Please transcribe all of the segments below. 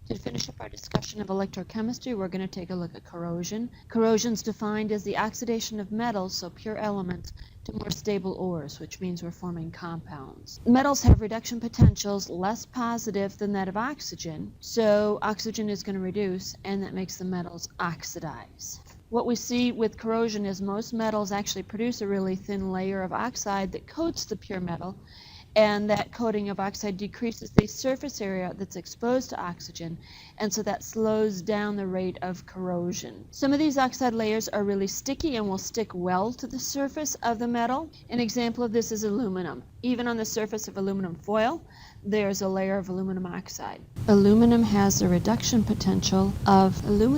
To finish up our discussion of electrochemistry, we're going to take a look at corrosion. Corrosion is defined as the oxidation of metals, so pure elements, to more stable ores, which means we're forming compounds. Metals have reduction potentials less positive than that of oxygen, so oxygen is going to reduce, and that makes the metals oxidize. What we see with corrosion is most metals actually produce a really thin layer of oxide that coats the pure metal, and that coating of oxide decreases the surface area that's exposed to oxygen, and so that slows down the rate of corrosion. Some of these oxide layers are really sticky and will stick well to the surface of the metal. An example of this is aluminum. Even on the surface of aluminum foil, there's a layer of aluminum oxide. Aluminum has a reduction potential of negative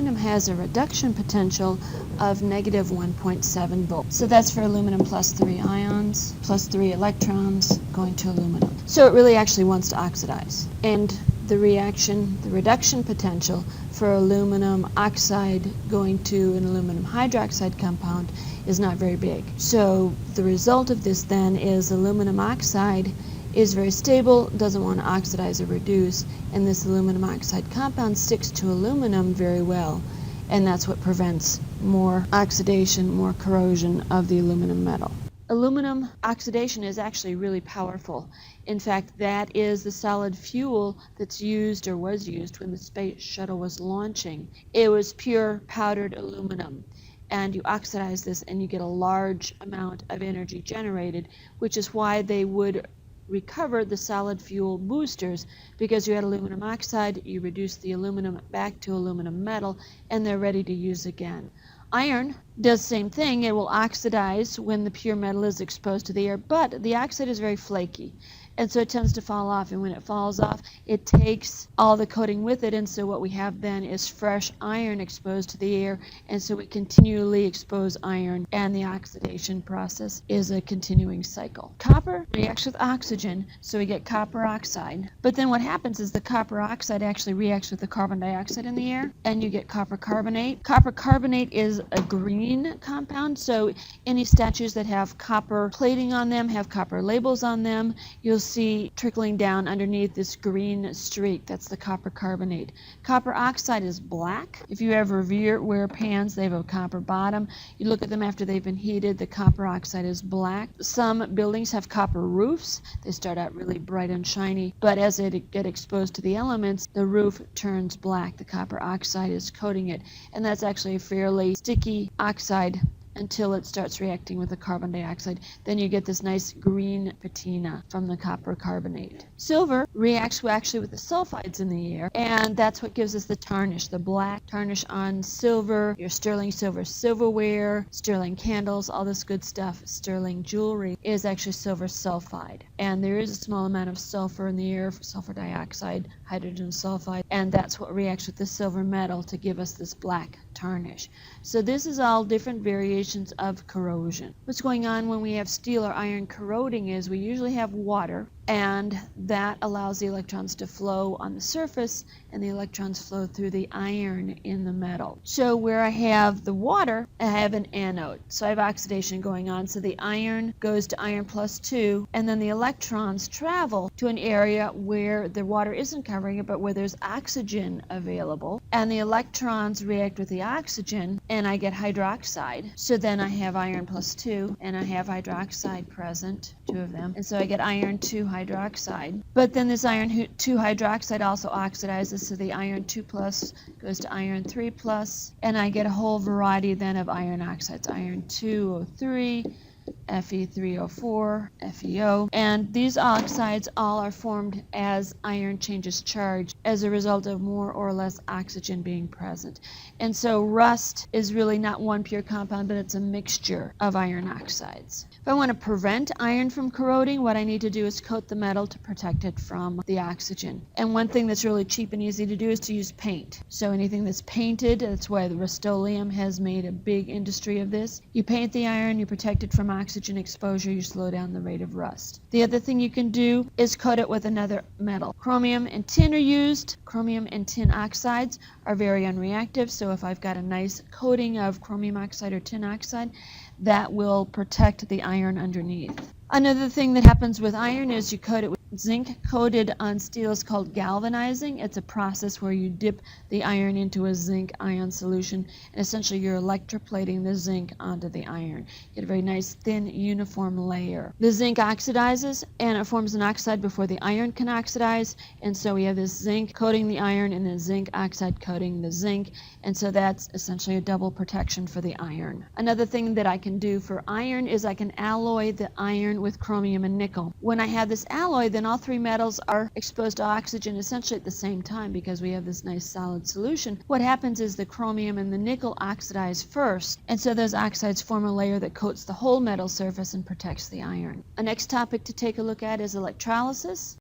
1.7 volts. So that's for aluminum plus 3 ions, plus 3 electrons going to aluminum. So it really actually wants to oxidize. And the reduction potential for aluminum oxide going to an aluminum hydroxide compound is not very big. So the result of this then is aluminum oxide is very stable, doesn't want to oxidize or reduce, and this aluminum oxide compound sticks to aluminum very well, and that's what prevents more oxidation, more corrosion of the aluminum metal. Aluminum oxidation is actually really powerful. In fact, that is the solid fuel that's used or was used when the space shuttle was launching. It was pure powdered aluminum. And you oxidize this and you get a large amount of energy generated, which is why they would recover the solid fuel boosters, because you had aluminum oxide, you reduce the aluminum back to aluminum metal, and they're ready to use again. Iron does the same thing. It will oxidize when the pure metal is exposed to the air, but the oxide is very flaky, and so it tends to fall off, and when it falls off, it takes all the coating with it, and so what we have then is fresh iron exposed to the air, and so we continually expose iron, and the oxidation process is a continuing cycle. Copper reacts with oxygen, so we get copper oxide, but then what happens is the copper oxide actually reacts with the carbon dioxide in the air, and you get copper carbonate. Copper carbonate is a green compound, so any statues that have copper plating on them, have copper labels on them, you'll see trickling down underneath this green streak. That's the copper carbonate. Copper oxide is black. If you ever wear pans, they have a copper bottom. You look at them after they've been heated, the copper oxide is black. Some buildings have copper roofs. They start out really bright and shiny, but as they get exposed to the elements, the roof turns black. The copper oxide is coating it, and that's actually a fairly sticky oxide until it starts reacting with the carbon dioxide. Then you get this nice green patina from the copper carbonate. Silver reacts actually with the sulfides in the air, and that's what gives us the tarnish, the black tarnish on silver, your sterling silver silverware, sterling candles, all this good stuff. Sterling jewelry is actually silver sulfide, and there is a small amount of sulfur in the air, sulfur dioxide, hydrogen sulfide, and that's what reacts with the silver metal to give us this black tarnish. So this is all different variations of corrosion. What's going on when we have steel or iron corroding is we usually have water, and that allows the electrons to flow on the surface, and the electrons flow through the iron in the metal. So where I have the water, I have an anode. So I have oxidation going on, so the iron goes to iron plus 2, and then the electrons travel to an area where the water isn't covering it, but where there's oxygen available, and the electrons react with the oxygen, and I get hydroxide. So then I have iron plus 2, and I have hydroxide present, 2 of them, and so I get iron 2 hydroxide. But then this iron 2 hydroxide also oxidizes, so the iron 2 plus goes to iron 3 plus, and I get a whole variety then of iron oxides, iron 2O3, Fe3O4, FeO, and these oxides all are formed as iron changes charge as a result of more or less oxygen being present. And so rust is really not one pure compound, but it's a mixture of iron oxides. If I want to prevent iron from corroding, what I need to do is coat the metal to protect it from the oxygen. And one thing that's really cheap and easy to do is to use paint. So anything that's painted, that's why the Rust-Oleum has made a big industry of this. You paint the iron, you protect it from oxygen exposure, you slow down the rate of rust. The other thing you can do is coat it with another metal. Chromium and tin are used. Chromium and tin oxides are very unreactive, so if I've got a nice coating of chromium oxide or tin oxide, that will protect the iron underneath. Another thing that happens with iron is you coat it with zinc coated on steel is called galvanizing. It's a process where you dip the iron into a zinc ion solution, and essentially you're electroplating the zinc onto the iron. You get a very nice thin uniform layer. The zinc oxidizes and it forms an oxide before the iron can oxidize, and so we have this zinc coating the iron and then zinc oxide coating the zinc, and so that's essentially a double protection for the iron. Another thing that I can do for iron is I can alloy the iron with chromium and nickel. When I have this alloy, then all three metals are exposed to oxygen essentially at the same time because we have this nice solid solution. What happens is the chromium and the nickel oxidize first, and so those oxides form a layer that coats the whole metal surface and protects the iron. A next topic to take a look at is electrolysis.